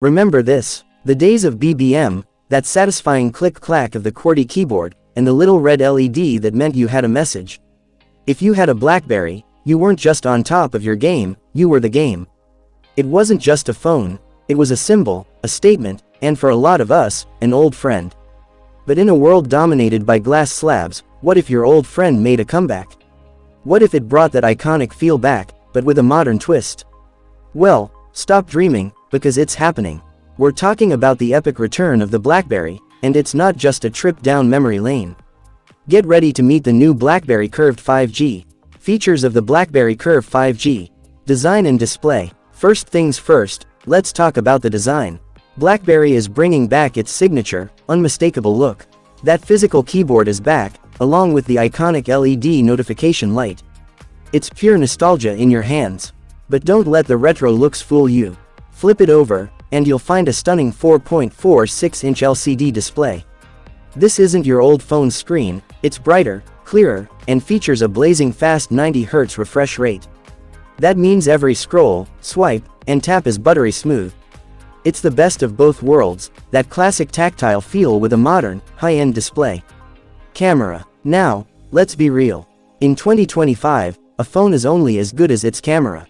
Remember this, the days of BBM, that satisfying click-clack of the QWERTY keyboard, and the little red LED that meant you had a message. If you had a BlackBerry, you weren't just on top of your game, you were the game. It wasn't just a phone, it was a symbol, a statement, and for a lot of us, an old friend. But in a world dominated by glass slabs, what if your old friend made a comeback? What if it brought that iconic feel back, but with a modern twist? Well, stop dreaming, because it's happening. We're talking about the epic return of the BlackBerry, and it's not just a trip down memory lane. Get ready to meet the new BlackBerry Curve 5G. Features of the BlackBerry Curve 5G. Design and display. First things first, let's talk about the design. BlackBerry is bringing back its signature, unmistakable look. That physical keyboard is back, along with the iconic LED notification light. It's pure nostalgia in your hands. But don't let the retro looks fool you. Flip it over, and you'll find a stunning 4.46-inch LCD display. This isn't your old phone's screen, it's brighter, clearer, and features a blazing fast 90 Hz refresh rate. That means every scroll, swipe, and tap is buttery smooth. It's the best of both worlds, that classic tactile feel with a modern, high-end display. Camera. Now, let's be real. In 2025, a phone is only as good as its camera.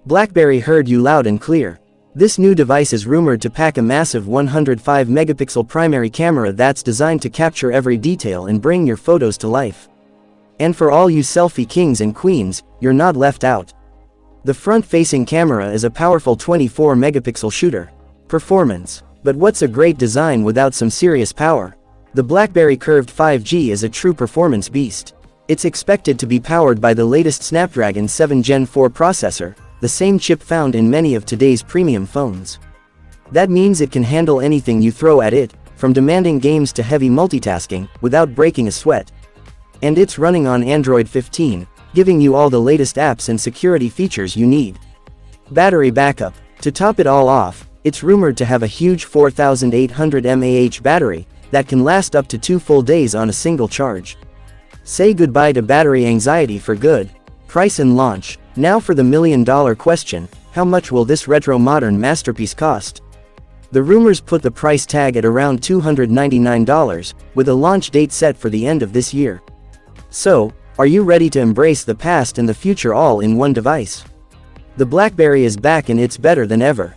BlackBerry heard you loud and clear. This new device is rumored to pack a massive 105-megapixel primary camera that's designed to capture every detail and bring your photos to life. And for all you selfie kings and queens, you're not left out. The front-facing camera is a powerful 24-megapixel shooter. Performance. But what's a great design without some serious power? The BlackBerry Curved 5G is a true performance beast. It's expected to be powered by the latest Snapdragon 7 Gen 4 processor, the same chip found in many of today's premium phones. That means it can handle anything you throw at it, from demanding games to heavy multitasking, without breaking a sweat. And it's running on Android 15, giving you all the latest apps and security features you need. Battery backup. To top it all off, it's rumored to have a huge 4800 mAh battery that can last up to 2 full days on a single charge. Say goodbye to battery anxiety for good. Price and launch. Now for the million-dollar question, how much will this retro modern masterpiece cost? The rumors put the price tag at around $299, with a launch date set for the end of this year. So, are you ready to embrace the past and the future all in one device? The BlackBerry is back and it's better than ever.